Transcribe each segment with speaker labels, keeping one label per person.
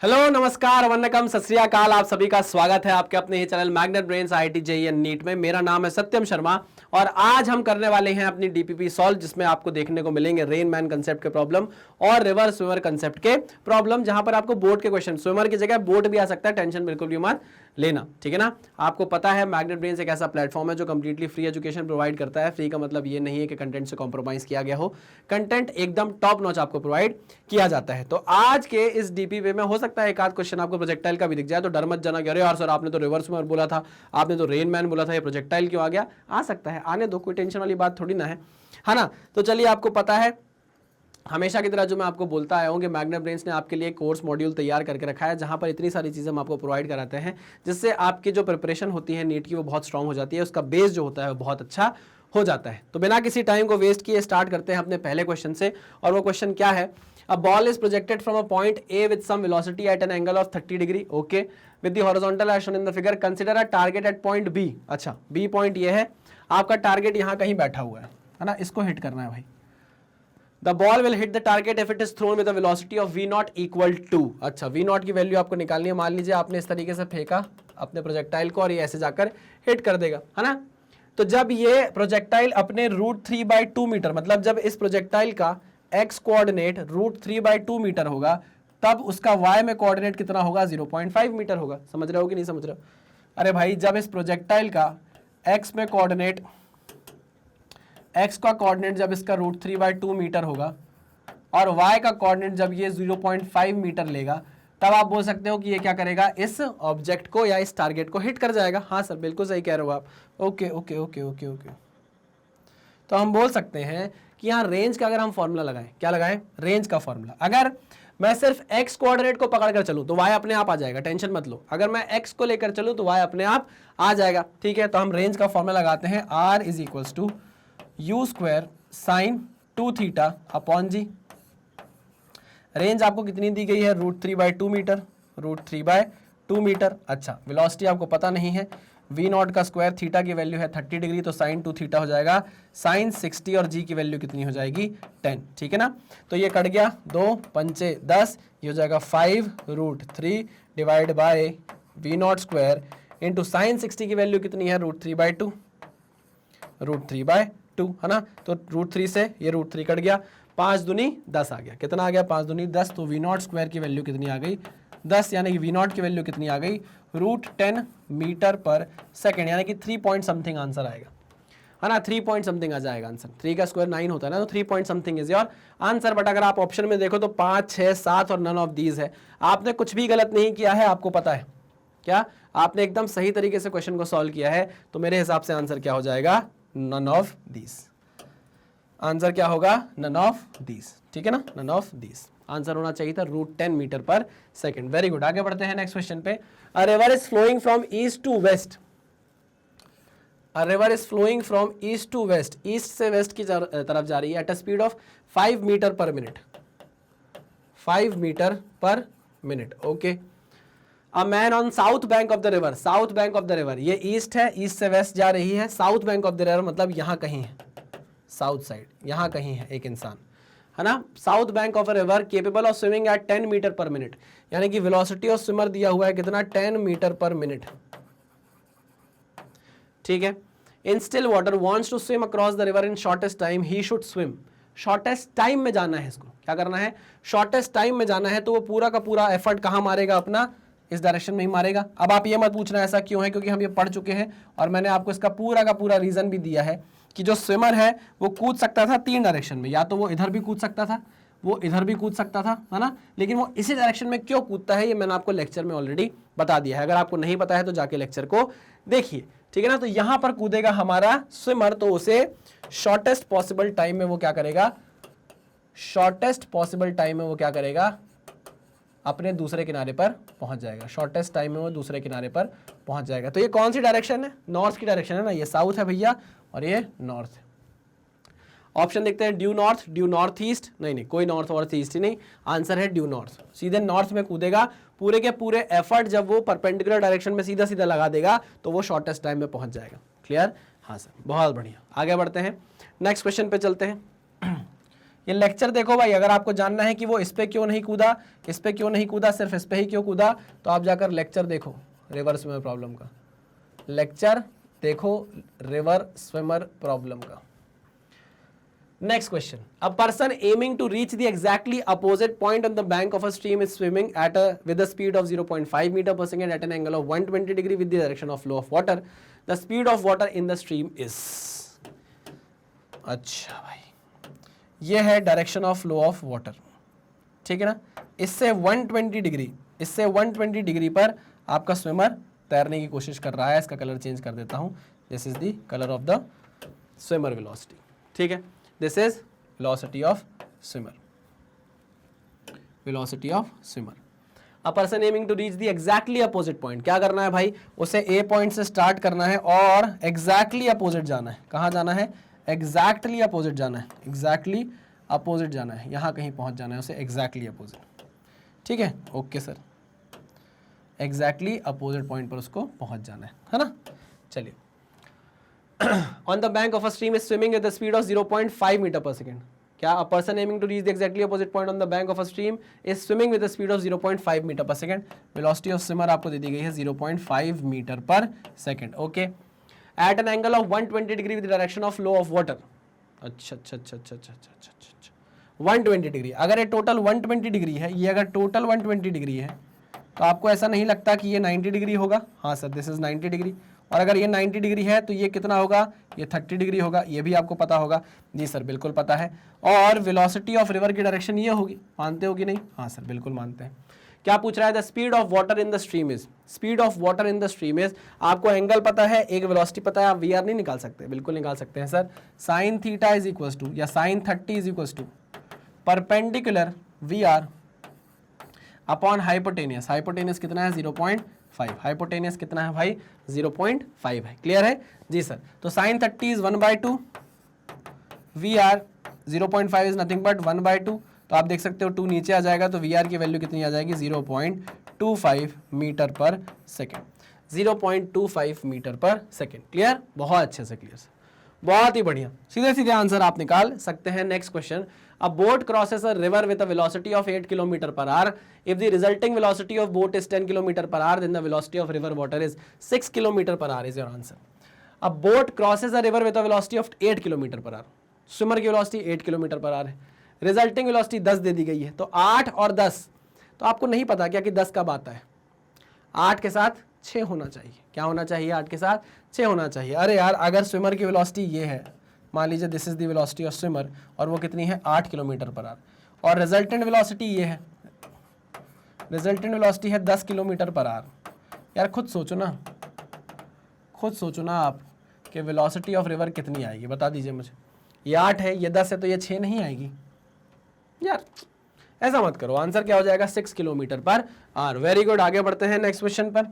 Speaker 1: Hello नमस्कार वंदकम सत श्री अकाल। आप सभी का स्वागत है आपके अपने ही channel magnet brains IIT JEE NEET में। मेरा नाम है सत्यम शर्मा और आज हम करने वाले हैं अपनी DPP सॉल्व, जिसमें आपको देखने को मिलेंगे रेन मैन कंसेप्ट के प्रॉब्लम और रिवर स्विमर कंसेप्ट के प्रॉब्लम, जहां पर आपको बोट के क्वेश्चन, स्विमर की जगह बोट भी आ सकता है, टेंशन बिल्कुल भी मत लेना, ठीक है ना। आपको पता है मैग्नेट ब्रेन्स एक ऐसा प्लेटफॉर्म है जो कंप्लीटली फ्री एजुकेशन प्रोवाइड करता है। फ्री का मतलब ये नहीं है कि कंटेंट से कॉम्प्रोमाइज किया गया हो, कंटेंट एकदम टॉप नॉच आपको प्रोवाइड किया जाता है। तो आज के इस DPP में हो सकता है एक आध क्वेश्चन आपको प्रोजेक्टाइल का भी दिख जाए, तो डर मत जाना कि अरे यार सर आपने तो रिवर्स में बोला था, आपने तो रेन मैन बोला था, ये प्रोजेक्टाइल क्यों आ गया। आ सकता है, आने दो, कोई टेंशन वाली बात थोड़ी ना है ना। तो चलिए, आपको पता है हमेशा की तरह जो मैं आपको बोलता आया हूँ कि मैग्नेट ब्रेन्स ने आपके लिए कोर्स मॉड्यूल तैयार करके रखा है, जहाँ पर इतनी सारी चीज़ें हम आपको प्रोवाइड कराते हैं, जिससे आपकी जो प्रिपरेशन होती है नीट की वो बहुत स्ट्रांग हो जाती है, उसका बेस जो होता है वो बहुत अच्छा हो जाता है। तो बिना किसी टाइम को वेस्ट किए स्टार्ट करते हैं अपने पहले क्वेश्चन से। और वो क्वेश्चन क्या है, a ball is projected from a point A with some velocity at an angle of 30 degree, okay, with the horizontal as shown in the figure, consider a target at point B। अच्छा, B point ये है, आपका target यहाँ कहीं बैठा हुआ है ना, इसको हिट करना है भाई। The ball will hit the target if it is thrown with a velocity of v naught equal to, अच्छा v naught की वैल्यू आपको निकालनी है। मान लीजिए आपने इस तरीके से फेंका अपने प्रोजेक्टाइल को और ये ऐसे जाकर हिट कर देगा, है ना। तो जब ये प्रोजेक्टाइल अपने √3/2 मीटर, मतलब जब इस प्रोजेक्टाइल का x कोऑर्डिनेट √3/2 मीटर होगा, तब उसका y में कोऑर्डिनेट कितना होगा, 0.5 मीटर होगा। समझ रहे हो कि नहीं समझ रहे हो? अरे भाई, जब इस प्रोजेक्टाइल का x में कोऑर्डिनेट, x का कोऑर्डिनेट जब इसका √3/2 मीटर होगा और y का कोऑर्डिनेट जब ये 0.5 मीटर लेगा, तब आप बोल सकते हो कि ये क्या करेगा, इस ऑब्जेक्ट को या इस टारगेट को हिट कर जाएगा। हाँ सर, बिल्कुल सही कह रहे हो आप। Okay okay okay okay okay. तो हम बोल सकते हैं कि यहाँ रेंज का अगर हम फॉर्मूला लगाएं, क्या लगाएं, रेंज का फॉर्मूला। अगर मैं सिर्फ x कोऑर्डिनेट को पकड़ कर चलूं तो y अपने आप आ जाएगा, टेंशन मत लो। अगर मैं x को लेकर चलूं तो y अपने आप आ जाएगा, ठीक है। तो हम रेंज का फॉर्मूला लगाते हैं, r is equals to u² sine 2 theta upon g. Range आपको कितनी दी गई है, √3/2 मीटर, √3/2 मीटर। अच्छा, वेलोसिटी आपको पता नहीं है, v नॉट का स्क्वायर, थीटा की वैल्यू है 30 डिग्री, तो साइन 2 थीटा हो जाएगा साइन 60 और g की वैल्यू कितनी हो जाएगी, 10, ठीक है ना। तो ये कट गया, 2 पंचे 10, ये हो जाएगा 5√3 divide by v not square into sine 60 की वैल्यू कितनी है, √3/2, √3/2, है ना। तो √3 से ये √3 कट गया, 5 दूनी 10 आ गया। कितना आ गया, 5 दूनी 10। तो v नॉट स्क्वायर की वैल्यू कितनी आ गई, 10, यानी कि v नॉट की वैल्यू कितनी आ गई, √10 मीटर पर सेकेंड, यानी कि 3 पॉइंट समथिंग आंसर आएगा, है ना। 3 पॉइंट समथिंग आ जाएगा आंसर। 3 का स्क्वायर 9 होता है ना, तो 3 point something is your answer. But अगर आप ऑप्शन में देखो तो 5, 6, 7 और नन ऑफ दीज है। आपने कुछ भी गलत नहीं किया है, आपको पता है क्या, आपने एकदम सही तरीके से क्वेश्चन को सॉल्व किया है। तो मेरे हिसाब से आंसर क्या हो जाएगा, नन ऑफ दीज। आंसर क्या होगा, नन ऑफ दीज, ठीक है ना, नन ऑफ दीज। आंसर होना चाहिए था √10 metre per second. Very good, आगे बढ़ते हैं नेक्स्ट क्वेश्चन पे। A river is flowing from east to west, a river is flowing from east to west, east से वेस्ट की तरफ जा रही है, at a speed of 5 metre per minute, 5 metre per minute, okay. A man on south bank of the river, south bank of the river, ये east है, east से west जा रही है, south bank of the river मतलब यहाँ कहीं है, साउथ साइड यहाँ कहीं है एक इंसान, है ना। South bank of a river capable of swimming at 10 metre per minute, यानी कि वेलोसिटी ऑफ स्विमर दिया हुआ है कितना, 10 मीटर पर मिनट, ठीक है। In still water wants to swim across the river in shortest time, he should swim, shortest time में जाना है, इसको क्या करना है, शॉर्टेस्ट टाइम में जाना है। तो वो पूरा का पूरा एफर्ट कहाँ मारेगा, अपना इस डायरेक्शन में ही मारेगा। अब आप ये मत पूछना ऐसा क्यों है, क्योंकि हम ये पढ़ चुके हैं और मैंने आपको इसका पूरा का पूरा रीजन भी दिया है कि जो स्विमर है वो कूद सकता था 3 डायरेक्शन में, या तो वो इधर भी कूद सकता था, वो इधर भी कूद सकता था, है ना। लेकिन वो इसी डायरेक्शन में क्यों कूदता है, ये मैंने आपको लेक्चर में ऑलरेडी बता दिया है। अगर आपको नहीं पता है तो जाके लेक्चर को देखिए, ठीक है ना। तो यहां पर कूदेगा हमारा स्विमर, तो उसे शॉर्टेस्ट पॉसिबल टाइम में वो क्या करेगा, शॉर्टेस्ट पॉसिबल टाइम में वो क्या करेगा, अपने दूसरे किनारे पर पहुंच जाएगा, शॉर्टेस्ट टाइम में वो दूसरे किनारे पर पहुंच जाएगा। तो ये कौन सी डायरेक्शन है, नॉर्थ की डायरेक्शन है ना, ये साउथ है भैया और ये नॉर्थ है। ऑप्शन देखते हैं, due north, due north east, नहीं कोई नॉर्थ और ईस्ट ही नहीं, आंसर है ड्यू नॉर्थ। सीधे नॉर्थ में कूदेगा, पूरे के पूरे एफर्ट जब वो परपेंडिकुलर डायरेक्शन में सीधा सीधा लगा देगा तो वो शॉर्टेस्ट टाइम में पहुंच जाएगा। क्लियर, हाँ सर, बहुत बढ़िया। आगे बढ़ते हैं, नेक्स्ट क्वेश्चन पे चलते हैं। ये लेक्चर देखो भाई, अगर आपको जानना है कि वो इस पे क्यों नहीं कूदा, इस पे क्यों नहीं कूदा, सिर्फ इस पे ही क्यों कूदा, तो आप जाकर लेक्चर देखो रिवर स्विमर प्रॉब्लम का, लेक्चर देखो रिवर स्विमर प्रॉब्लम का। Next question. A person aiming to reach the exactly opposite point on the bank of a stream is swimming with a speed of 0.5 meter per second at an angle of 120 degree with the direction of flow of water. The speed of water in the stream is. अच्छा भाई, ये है direction of flow of water, ठीक है ना। इससे 120 degree, इससे 120 degree पर आपका स्विमर तैरने की कोशिश कर रहा है। इसका कलर चेंज कर देता हूं, this is the colour of the swimmer velocity, ठीक है। This is velocity of swimmer. Velocity of swimmer. A person aiming to reach the exactly opposite point. क्या करना है भाई, उसे A point से start करना है और exactly opposite जाना है। कहाँ जाना है? Exactly opposite जाना है। Exactly opposite जाना है। यहाँ कहीं पहुँच जाना है उसे exactly opposite। ठीक है? Okay sir. Exactly opposite point पर उसको पहुँच जाना है ना? चलिए। On the bank of a stream is swimming at the speed of 0.5 meter per second. क्या a person aiming to reach the exactly opposite point on the bank of a stream is swimming with a speed of 0.5 meter per second. Velocity of swimmer आपको दे दी गई है 0.5 meter per second. Okay. At an angle of 120 degree with the direction of flow of water. अच्छा 120 degree. अगर ये total 120 degree है, ये अगर टोटल 120 डिग्री है, तो आपको ऐसा नहीं लगता कि ये 90 डिग्री होगा? हाँ सर, दिस इज 90 डिग्री। और अगर ये 90 डिग्री है तो ये कितना होगा? ये 30 डिग्री होगा। ये भी आपको पता होगा? जी सर बिल्कुल पता है। और वेलोसिटी ऑफ रिवर की डायरेक्शन ये होगी, मानते हो कि नहीं? हाँ सर बिल्कुल मानते हैं। क्या पूछ रहा है? The speed of water in the stream is, speed of water in the stream is, आपको एंगल पता है, एक वेलोसिटी पता है, आप वी आर नहीं निकाल सकते? बिल्कुल निकाल सकते हैं sir. Sine theta is equal to या sine 30 is equal to perpendicular we are upon hypotenuse. Hypotenuse कितना है? 0.5। हाइपोटेनियस कितना है भाई? 0.5 है। क्लियर है जी सर। तो sine 30 is 1/2, v r 0.5 is nothing but 1/2। तो आप देख सकते हो 2 नीचे आ जाएगा, तो वी आर की वैल्यू कितनी आ जाएगी? 0.25 metre per second. 0.25 metre per second. Clear? बहुत अच्छे से क्लियर सर, बहुत ही बढ़िया। सीधे सीधे आंसर आप निकाल सकते हैं। Next question. A boat crosses a river with a velocity of 8 km per hour. If the resulting velocity of boat is 10 km per hour, then the velocity of river water is 6 km per hour is your answer. A boat crosses a river with a velocity of 8 km per hour. Swimmer की velocity 8 km per hour है। Resulting velocity 10 दे दी गई है, तो 8 और 10, तो आपको नहीं पता क्या कि 10 कब आता है? 8 के साथ 6 होना चाहिए। क्या होना चाहिए? 8 के साथ 6 होना चाहिए। अरे यार, अगर स्विमर की वेलोसिटी ये है, मान लीजिए this is the velocity of swimmer, और वो कितनी है? 8 km per hour, और रिजल्टेंट वेलोसिटी ये है, रिजल्टेंट वेलोसिटी है 10 km per hour। यार खुद सोचो ना, खुद सोचो ना आप कि वेलोसिटी ऑफ रिवर कितनी आएगी, बता दीजिए मुझे। ये 8 है, ये 10 है, तो ये 6 नहीं आएगी यार। ऐसा मत करो। आंसर क्या हो जाएगा? 6 km per hour। Very good, आगे बढ़ते हैं नेक्स्ट क्वेश्चन पर।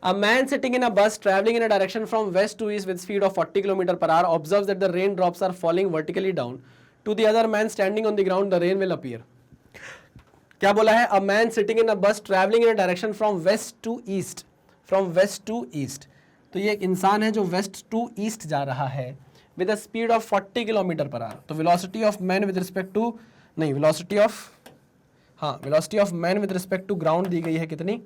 Speaker 1: A man sitting in a bus traveling in a direction from west to east with speed of 40 km per hour observes that the raindrops are falling vertically down. To the other man standing on the ground, the rain will appear. क्या बोला है? A man sitting in a bus traveling in a direction from west to east. From west to east. तो ये एक इंसान है जो west to east जा रहा है with a speed of 40 km per hour. तो velocity of man with respect to, नहीं, velocity of man with respect to ground दी गई है कितनी?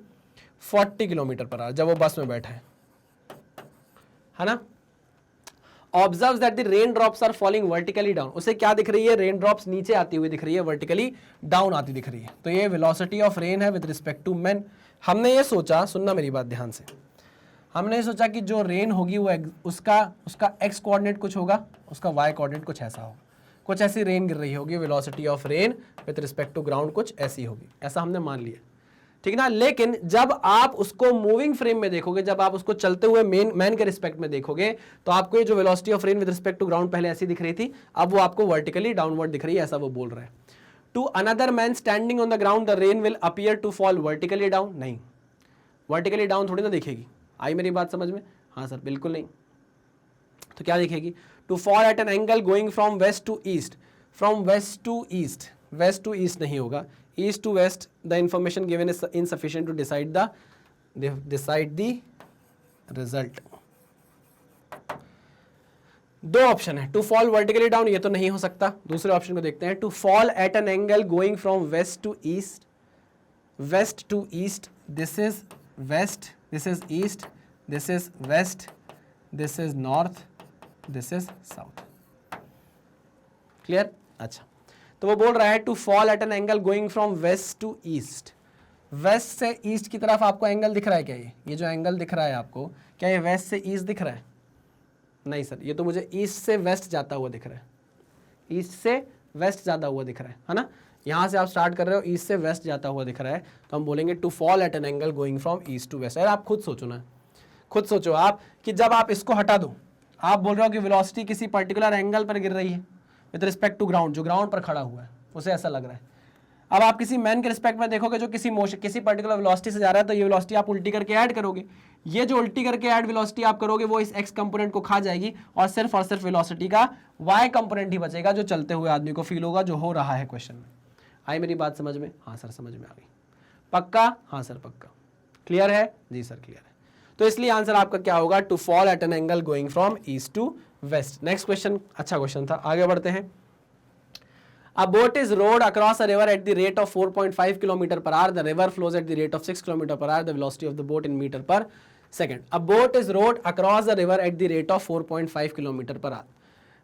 Speaker 1: 40 km per hour, जब वो बस में बैठा है ना। Observe that the rain drops are falling vertically down. उसे क्या दिख रही है? रेन ड्रॉप्स नीचे आती हुई दिख रही है, वर्टिकली डाउन आती दिख रही है। तो ये वेलोसिटी ऑफ रेन है विद रिस्पेक्ट टू मैन। हमने ये सोचा, सुनना मेरी बात ध्यान से, हमने ये सोचा कि जो रेन होगी वो उसका एक्स कोऑर्डिनेट कुछ होगा, उसका वाई कोऑर्डिनेट कुछ ऐसा होगा, कुछ ऐसी रेन गिर रही होगी। Velocity of rain with respect to ground कुछ ऐसी होगी, ऐसा हमने मान लिया, ठीक ना। लेकिन जब आप उसको मूविंग फ्रेम में देखोगे, जब आप उसको चलते हुए मैन के रिस्पेक्ट में देखोगे, तो आपको ये जो velocity of rain with respect to ground पहले ऐसी दिख रही थी, अब वो आपको वर्टिकली डाउनवर्ड दिख रही है, ऐसा वो बोल रहा है। To another man standing on the ground the rain will appear to fall vertically down. नहीं, वर्टिकली डाउन थोड़ी ना दिखेगी। आई मेरी बात समझ में? हाँ सर, बिल्कुल नहीं। तो क्या दिखेगी? To fall at an angle going from west to east. From west to east, west to east नहीं होगा, east to west. The information given is insufficient to decide the result. दो ऑप्शन है, to fall vertically down, ये तो नहीं हो सकता। दूसरे ऑप्शन को देखते हैं, to fall at an angle going from west to east, west to east, this is west, this is east, this is west, this is north, this is south. Clear? अच्छा, तो वो बोल रहा है to fall at an angle going from west to east. West से east की तरफ आपको एंगल दिख रहा है क्या? ये जो एंगल दिख रहा है आपको, क्या ये वेस्ट से ईस्ट दिख रहा है? नहीं सर, ये तो मुझे ईस्ट से वेस्ट जाता हुआ दिख रहा है, ईस्ट से वेस्ट जाता हुआ दिख रहा है ना। यहाँ से आप स्टार्ट कर रहे हो, ईस्ट से वेस्ट जाता हुआ दिख रहा है, तो हम बोलेंगे to fall at an angle going from east to west. आप खुद सोचो ना, खुद सोचो आप कि जब आप इसको हटा दो, आप बोल रहे हो कि वेलोसिटी किसी पर्टिकुलर एंगल पर गिर रही है विद रिस्पेक्ट टू ग्राउंड, जो ग्राउंड पर खड़ा हुआ है उसे ऐसा लग रहा है। अब आप किसी मैन के रिस्पेक्ट में देखोगे जो किसी पर्टिकुलर वेलोसिटी से जा रहा है, तो ये वेलोसिटी आप उल्टी करके ऐड करोगे, ये जो उल्टी करके ऐड वेलोसिटी आप करोगे वो इस एक्स कंपोनेंट को खा जाएगी और सिर्फ वेलोसिटी का वाई कंपोनेंट ही बचेगा, जो चलते हुए आदमी को फील होगा, जो हो रहा है क्वेश्चन में। आई मेरी बात समझ में? हाँ सर समझ में आ गई। पक्का? हाँ सर पक्का। क्लियर है? जी सर क्लियर है। तो इसलिए आंसर आपका क्या होगा? To fall at an angle going from east to west. Next question, अच्छा क्वेश्चन था, आगे बढ़ते हैं। A boat is rowed across a river at the rate of 4.5 km per hour. The river flows at the rate of 6 km per hour. The velocity of the boat in meter per second. A boat is rowed across the river at the rate of 4.5 km per hour.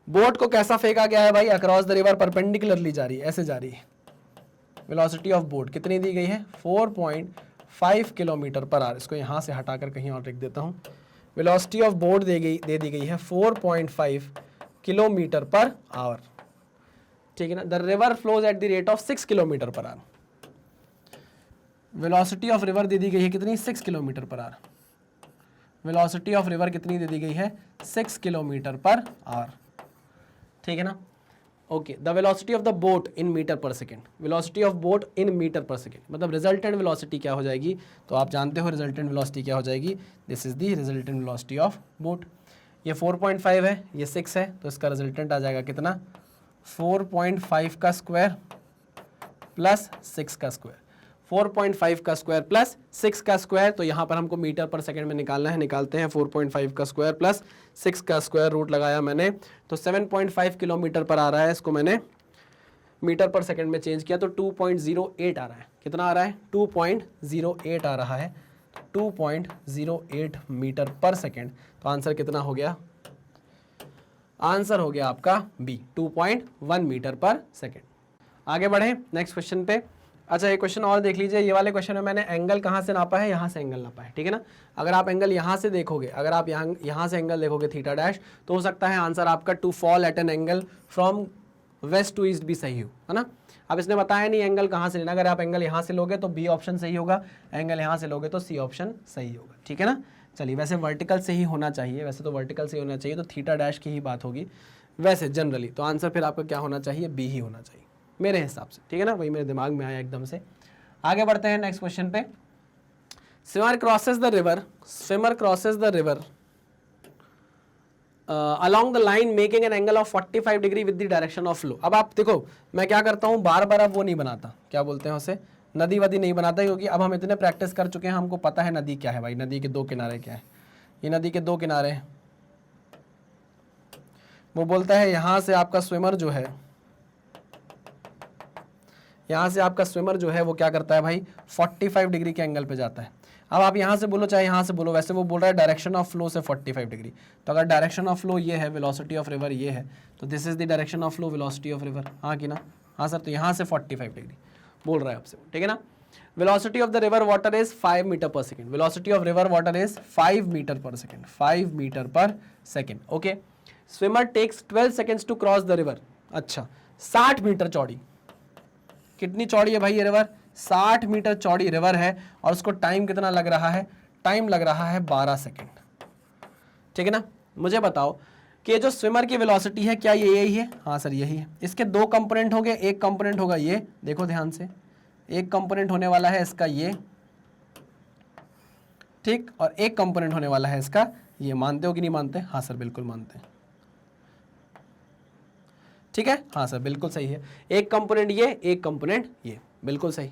Speaker 1: Boat को कैसा फेंका गया है भाई? Across the river perpendicularly जा रही है, ऐसे जा रही है। वेलोसिटी ऑफ बोट कितनी दी गई है? 4.5 किलोमीटर पर आवर। इसको यहाँ से हटाकर कहीं और लिख देता हूँ। वेलोसिटी ऑफ बोट दे दी गई है 4.5 किलोमीटर पर आवर, ठीक है ना। The river flows at the rate of 6 kilometre per hour. Velocity of river दे दी गई है कितनी? 6 kilometre per hour. Velocity of river कितनी दे दी गई है? 6 किलोमीटर पर आवर, ठीक है ना। Okay, the velocity of the boat in metre per second. Velocity of boat in metre per second मतलब रिजल्टेंट वेलोसिटी क्या हो जाएगी? तो आप जानते हो रिजल्टेंट वेलोसिटी क्या हो जाएगी। This is the resultant velocity of boat. ये 4.5 है, ये 6 है, तो इसका रिजल्टेंट आ जाएगा कितना? 4.5 का स्क्वायर प्लस 6 का स्क्वायर। 4.5 का स्क्वायर प्लस 6 का स्क्वायर, तो यहाँ पर हमको मीटर पर सेकंड में निकालना है। निकालते हैं 4.5 का स्क्वायर प्लस 6 का स्क्वायर, रूट लगाया मैंने, तो 7.5 किलोमीटर पर आ रहा है। इसको मैंने मीटर पर सेकंड में चेंज किया तो 2.08 आ रहा है। कितना आ रहा है? 2.08 आ रहा है, 2.08 मीटर पर सेकंड। तो आंसर कितना हो गया? आंसर हो गया आपका बी, 2.1 मीटर पर सेकेंड। आगे बढ़े नेक्स्ट क्वेश्चन पे। अच्छा, ये क्वेश्चन और देख लीजिए। ये वाले क्वेश्चन में मैंने एंगल कहाँ से नापा है? यहाँ से एंगल नापा है, ठीक है ना। अगर आप एंगल यहाँ से देखोगे, अगर आप यहाँ से एंगल देखोगे थीटा डैश, तो हो सकता है आंसर आपका to fall at an angle from west to east भी सही हो, है ना। अब इसने बताया नहीं एंगल कहाँ से लेना। अगर आप एंगल यहाँ से लोगे तो बी ऑप्शन सही होगा, एंगल यहाँ से लोगे तो सी ऑप्शन सही होगा, ठीक है ना। चलिए, वैसे वर्टिकल से ही होना चाहिए, वैसे तो वर्टिकल से ही होना चाहिए, तो थीटा डैश की ही बात होगी वैसे जनरली। तो आंसर फिर आपका क्या होना चाहिए? बी ही होना चाहिए मेरे हिसाब से, ठीक है ना। वही मेरे दिमाग में आया एकदम से। आगे बढ़ते हैं नेक्स्ट क्वेश्चन पे। Swimmer crosses the river, swimmer crosses the river along the line making an angle of 45 degree with the direction of flow। अब आप देखो, मैं क्या करता हूँ, बार बार अब वो नहीं बनाता, क्या बोलते हैं उसे, नदी वदी नहीं बनाता, क्योंकि अब हम इतने प्रैक्टिस कर चुके हैं, हमको पता है नदी क्या है भाई। नदी के दो किनारे क्या है? ये नदी के दो किनारे हैं। वो बोलता है यहाँ से आपका स्विमर जो है, यहाँ से आपका स्विमर जो है वो क्या करता है भाई? 45 डिग्री के एंगल पे जाता है। अब आप यहाँ से बोलो चाहे यहाँ से बोलो, वैसे वो बोल रहा है डायरेक्शन ऑफ फ्लो से 45 डिग्री। तो अगर डायरेक्शन ऑफ फ्लो ये है, वेलोसिटी ऑफ रिवर ये है, तो this is the direction of flow, velocity of river. हाँ कि ना? हाँ सर, तो यहाँ से 45 डिग्री बोल रहा है आपसे, ठीक है ना। Velocity of the river water is 5 metre per second. Velocity of river water is 5 metre per second, 5 metre per second. Okay, swimmer takes 12 seconds to cross the river. अच्छा, 60 मीटर चौड़ी। कितनी चौड़ी है भाई ये रिवर? 60 मीटर चौड़ी river है, और उसको टाइम कितना लग रहा है? टाइम लग रहा है 12 सेकेंड, ठीक है ना। मुझे बताओ कि ये जो स्विमर की वेलोसिटी है, क्या ये यही है? हाँ सर यही है। इसके दो कंपोनेंट होंगे, एक कंपोनेंट होगा ये, देखो ध्यान से, एक कंपोनेंट होने वाला है इसका ये, ठीक, और एक कंपोनेंट होने वाला है इसका ये। मानते हो कि नहीं मानते? हाँ सर बिल्कुल मानते हैं, ठीक है। हाँ सर बिल्कुल सही है। एक कंपोनेंट ये, एक कंपोनेंट ये, बिल्कुल सही।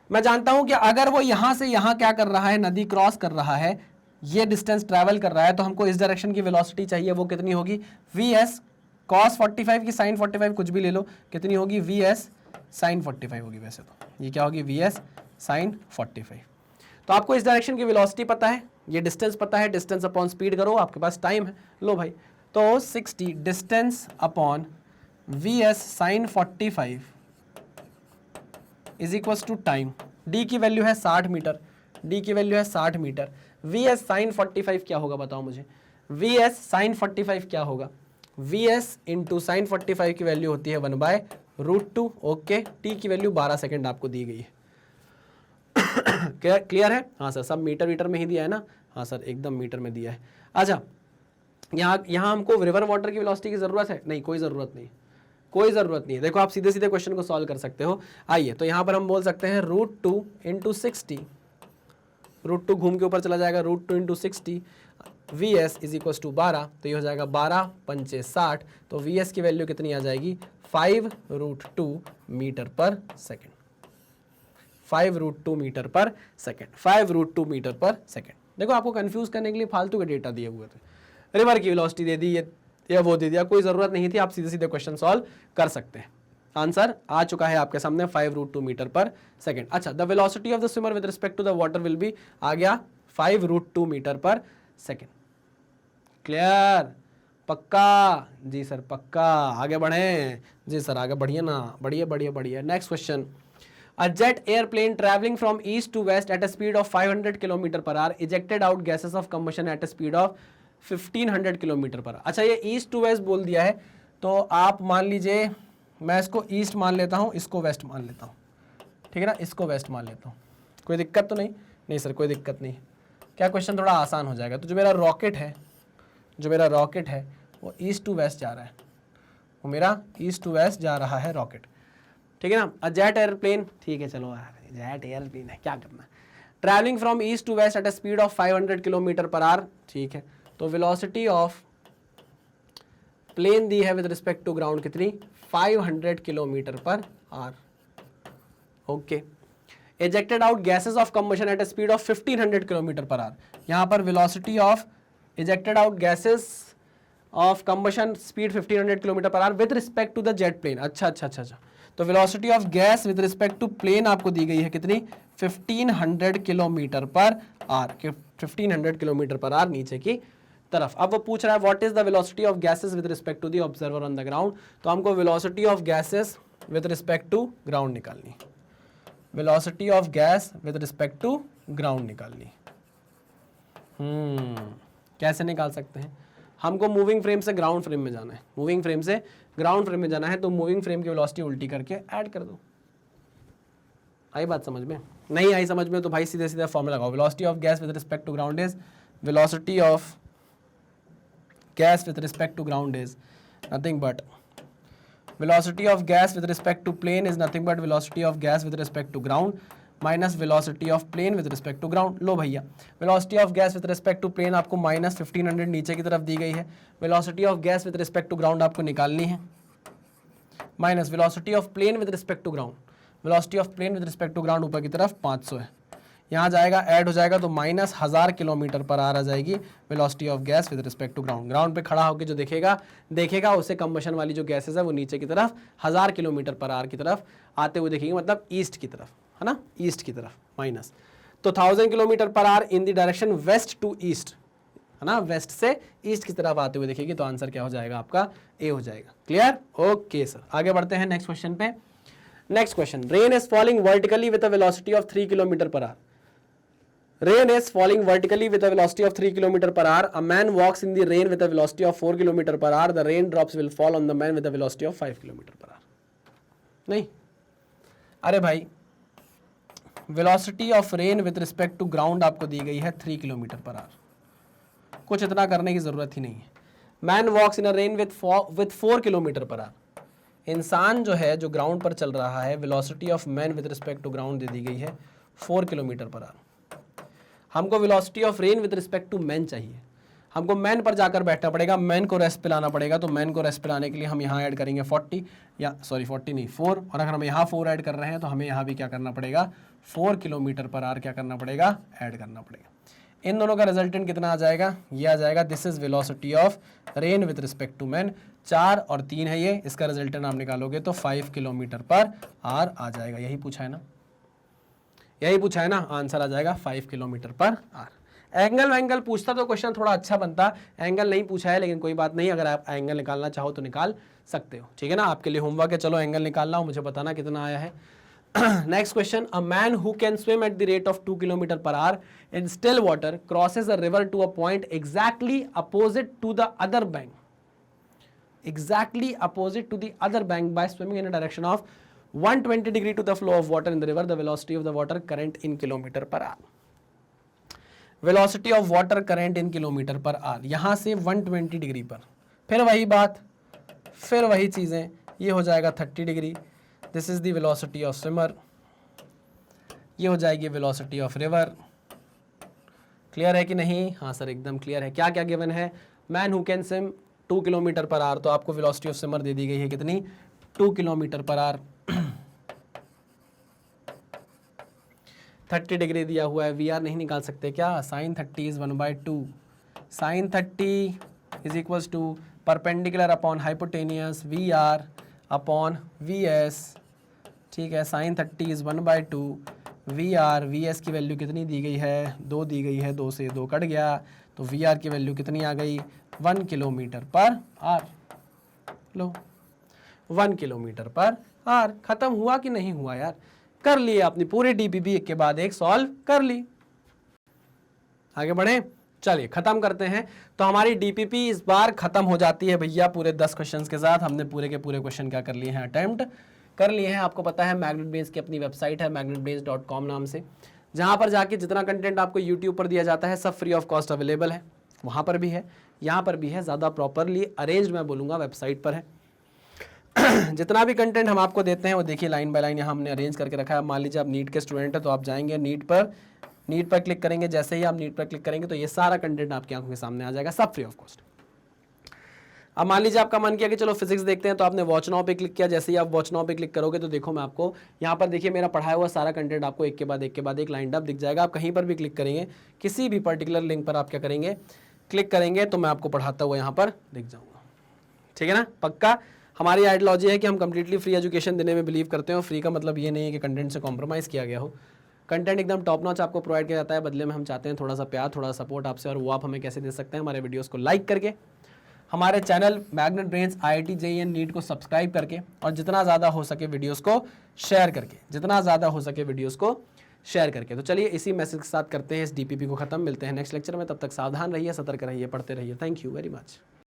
Speaker 1: मैं जानता हूं कि अगर वो यहां से यहां क्या कर रहा है, नदी क्रॉस कर रहा है, ये डिस्टेंस ट्रैवल कर रहा है तो हमको इस डायरेक्शन की वेलोसिटी चाहिए, वो कितनी होगी, वीएस cos 45 की sin 45 कुछ भी ले लो, कितनी होगी, वीएस sin 45 होगी। वैसे तो ये क्या होगी, वीएस sin 45। तो आपको इस डायरेक्शन की वेलोसिटी पता है, ये डिस्टेंस पता है, डिस्टेंस अपॉन स्पीड करो, आपके पास टाइम है, लो भाई। तो 60 distance upon v s sin 45 is equal to time. D की वैल्यू है 60 मीटर, डी की वैल्यू है 60 मीटर। वीएस sin 45 क्या होगा बताओ मुझे, वीएस sin 45 क्या होगा, वीएस इंटू साइन 45 की वैल्यू होती है 1/√2। ओके, टी की वैल्यू 12 सेकेंड आपको दी गई है। क्लियर है? हाँ सर, सब मीटर मीटर में ही दिया है ना? हाँ सर, एकदम मीटर में दिया है। अच्छा, यहाँ हमको रिवर वाटर की वेलोसिटी की जरूरत है? नहीं, कोई ज़रूरत नहीं, कोई ज़रूरत नहीं है। देखो आप सीधे सीधे क्वेश्चन को सॉल्व कर सकते हो। आइए, तो यहाँ पर हम बोल सकते हैं √2 इंटू 60, √2 घूम के ऊपर चला जाएगा, √2 into 60, Vs is equal to 12, तो ये हो जाएगा 12 पंचे 60, तो Vs की वैल्यू कितनी आ जाएगी, 5√2 metre per second, 5√2 metre per second, 5√2 metre per second. देखो आपको कंफ्यूज करने के लिए फालतू के डेटा दिए हुए थे, रिवर की वेलोसिटी दे दी या वो दे दिया, कोई ज़रूरत नहीं थी, आप सीधे सीधे क्वेश्चन सॉल्व कर सकते हैं। आंसर आ चुका है आपके सामने, 5√2 मीटर पर सेकेंड। अच्छा, the velocity of the swimmer with respect to the water will be, आ गया 5√2 मीटर पर सेकेंड। क्लियर? पक्का? जी सर पक्का। आगे बढ़े? जी सर आगे बढ़िए ना, बढ़िए बढ़िए बढ़िए। Next question, A jet airplane traveling from east to west at a speed of 500 km per hour ejected out gases of combustion at a speed of 1500 km per hour। अच्छा, ये ईस्ट टू वेस्ट बोल दिया है, तो आप मान लीजिए, मैं इसको ईस्ट मान लेता हूँ, इसको वेस्ट मान लेता हूँ, ठीक है ना, इसको वेस्ट मान लेता हूँ, कोई दिक्कत तो नहीं? नहीं सर, कोई दिक्कत नहीं। क्या क्वेश्चन थोड़ा आसान हो जाएगा। तो जो मेरा रॉकेट है, वो ईस्ट टू वेस्ट जा रहा है, वो मेरा ईस्ट टू वेस्ट जा रहा है रॉकेट, ठीक है ना। अ जेट एयरप्लेन, ठीक है चलो, जेट एयरप्लेन है, क्या करना, travelling from east to west at a speed of 500 kilometre per hour, ठीक है। तो वेलोसिटी ऑफ प्लेन दी है विद रिस्पेक्ट टू ग्राउंड कितनी, 500 kilometre per hour. Okay, ejected out gases of combustion at a speed of 1500 kilometre per hour. यहाँ पर velocity of ejected out gases of combustion speed 1500 kilometre per hour with respect to the jet plane. अच्छा, तो velocity of gas with respect to plane आपको दी गई है कितनी, 1500 kilometre per our, 1500 kilometre per our नीचे की तरफ। अब वो पूछ रहा है what is the velocity of gases with respect to the observer on the ground. तो हमको velocity of gases with respect to ground निकालनी, velocity of gas with respect to ground निकालनी। कैसे निकाल सकते हैं? हमको मूविंग फ्रेम से ग्राउंड फ्रेम में जाना है, मूविंग फ्रेम से ग्राउंड फ्रेम में जाना है, तो मूविंग फ्रेम की वेलोसिटी उल्टी करके ऐड कर दो। आई बात समझ में? नहीं आई समझ में तो भाई सीधे सीधे फॉर्मूला लगाओ। Velocity of gas with respect to ground is, velocity of gas with respect to ground is nothing but, velocity of gas with respect to plane is nothing but velocity of gas with respect to ground minus velocity of plane with respect to ground। लो भैया, velocity of gas with respect to plane आपको minus 1500 नीचे की तरफ दी गई है, velocity of gas with respect to ground आपको निकालनी है, minus velocity of plane with respect to ground, velocity of plane with respect to ground ऊपर की तरफ 500 है, यहाँ जाएगा ऐड हो जाएगा तो माइनस 1000 किलोमीटर पर आवर आ जाएगी velocity of gas with respect to ground. Ground पे खड़ा होकर जो देखेगा उसे कंबशन वाली जो गैसेस है वो नीचे की तरफ 1000 किलोमीटर पर आवर की तरफ आते हुए देखेंगे, मतलब ईस्ट की तरफ, है ना, ईस्ट की तरफ माइनस। तो 1000 kilometre per hour in the direction west to east, है ना, वेस्ट से ईस्ट की तरफ आते हुए देखेगी, तो आंसर क्या हो जाएगा आपका, ए हो जाएगा। क्लियर? ओके सर, आगे बढ़ते हैं नेक्स्ट क्वेश्चन पे। Next question, rain is falling vertically with a velocity of 3 kilometre per our. Rain is falling vertically with a velocity of 3 km per hour. A man walks in the rain with a velocity of 4 km per hour. The raindrops will fall on the man with a velocity of 5 km per hour. नहीं, अरे भाई, velocity of rain with respect to ground आपको दी गई है 3 km per hour. कुछ इतना करने की जरूरत ही नहीं है। Man walks in a rain with 4 km per hour. इंसान जो है, जो ग्राउंड पर चल रहा है, velocity of man with respect to ground दे दी गई है 4 km per hour। हमको velocity of rain with respect to man चाहिए, हमको मैन पर जाकर बैठना पड़ेगा, मैन को रेस्ट पिलाना पड़ेगा। तो मैन को रेस्ट पिलाने के लिए हम यहाँ ऐड करेंगे 40 नहीं 4, और अगर हम यहाँ 4 ऐड कर रहे हैं तो हमें यहाँ भी क्या करना पड़ेगा, 4 किलोमीटर पर आवर क्या करना पड़ेगा, ऐड करना पड़ेगा। इन दोनों का रिजल्टेंट कितना आ जाएगा, ये आ जाएगा this is velocity of rain with respect to man, 4 और 3 है ये, इसका रिजल्टेंट आप निकालोगे तो 5 किलोमीटर पर आर आ जाएगा। यही पूछा है ना, यही पूछा है ना, आंसर आ जाएगा 5 किलोमीटर पर आर। एंगल वैंगल पूछता तो क्वेश्चन थोड़ा अच्छा बनता, एंगल नहीं पूछा है, लेकिन कोई बात नहीं, अगर आप एंगल निकालना चाहो तो निकाल सकते हो, ठीक है ना, आपके लिए होमवर्क है। चलो एंगल निकालना हो, मुझे बताना कितना आया है। Next question, a man who can swim at the rate of 2 kilometre per hour in still water crosses a river to a point exactly opposite to the other bank, exactly opposite to the other bank by swimming in a direction of 120 degree to the flow of water in the river, the velocity of the water current in kilometer per hour। velocity of water current in kilometer per hour, यहां से 120 degree पर, फिर वही बात, फिर वही चीजें, ये हो जाएगा 30 degree, this is the velocity of swimmer, ये हो जाएगी वेलोसिटी ऑफ रिवर। क्लियर है कि नहीं? हाँ सर एकदम क्लियर है। क्या क्या गिवन है, man who can swim 2 kilometre per our, तो आपको वेलोसिटी ऑफ स्विमर दे दी गई है कितनी, 2 किलोमीटर पर आवर। 30 डिग्री दिया हुआ है, वी आर नहीं निकाल सकते क्या, sine 30 is 1/2, sine 30 is equals to perpendicular upon hypotenuse v are upon v s, ठीक है, sine 30 is 1/2 v r, v s की वैल्यू कितनी दी गई है, 2 दी गई है, 2 से 2 कट गया, तो वी आर की वैल्यू कितनी आ गई, 1 किलोमीटर पर आर। लो 1 किलोमीटर पर आर, खत्म हुआ कि नहीं हुआ यार, कर लिए आपने पूरे डीपीपी एक के बाद एक सॉल्व कर ली। आगे बढ़े, चलिए खत्म करते हैं। तो हमारी डीपीपी इस बार खत्म हो जाती है भैया पूरे 10 क्वेश्चंस के साथ। हमने पूरे के पूरे क्वेश्चन क्या कर लिए हैं, अटेम्प्ट कर लिए हैं। आपको पता है मैग्नेट ब्रेन्स की अपनी वेबसाइट है magnetbrains.com नाम से, जहां पर जाके जितना कंटेंट आपको यूट्यूब पर दिया जाता है सब फ्री ऑफ कॉस्ट अवेलेबल है, वहां पर भी है, यहाँ पर भी है, ज़्यादा प्रॉपरली अरेंज मैं बोलूँगा वेबसाइट पर है। जितना भी कंटेंट हम आपको देते हैं वो देखिए लाइन बाय लाइन यहाँ हमने अरेंज करके रखा है। मान लीजिए आप नीट के स्टूडेंट हैं तो आप जाएंगे नीट पर क्लिक करेंगे, जैसे ही आप नीट पर क्लिक करेंगे तो ये सारा कंटेंट आपकी आंखों के सामने आ जाएगा, सब फ्री ऑफ कॉस्ट। अब मान लीजिए आपका मन किया कि चलो फिजिक्स देखते हैं, तो आपने वॉच नाउ पे क्लिक किया, जैसे ही आप वॉच नाउ पे क्लिक करोगे तो देखो मैं आपको यहाँ पर देखिए मेरा पढ़ाया हुआ सारा कंटेंट आपको एक के बाद एक लाइन अप दिख जाएगा। आप कहीं पर भी क्लिक करेंगे, किसी भी पर्टिकुलर लिंक पर आप क्या करेंगे, क्लिक करेंगे तो मैं आपको पढ़ाता हुआ यहाँ पर दिख जाऊँगा, ठीक है ना। पक्का हमारी आइडियोलॉजी है कि हम कंप्लीटली फ्री एजुकेशन देने में बिलीव करते हैं, और फ्री का मतलब ये नहीं है कि कंटेंट से कॉम्प्रोमाइज़ किया गया हो। कंटेंट एकदम टॉप नॉच आपको प्रोवाइड किया जाता है, बदले में हम चाहते हैं थोड़ा सा प्यार, थोड़ा सपोर्ट आपसे, और वो आप हमें कैसे दे सकते हैं, हमारे वीडियोस को लाइक करके, हमारे channel magnet brains IIT JEE NEET को सब्सक्राइब करके, और जितना ज़्यादा हो सके वीडियोस को शेयर करके, जितना ज़्यादा हो सके वीडियोस को शेयर करके। तो चलिए इसी मैसेज के साथ करते हैं इस DPP को ख़त्म। मिलते हैं नेक्स्ट लेक्चर में, तब तक सावधान रहिए, सतर्क रहिए, पढ़ते रहिए। Thank you very much.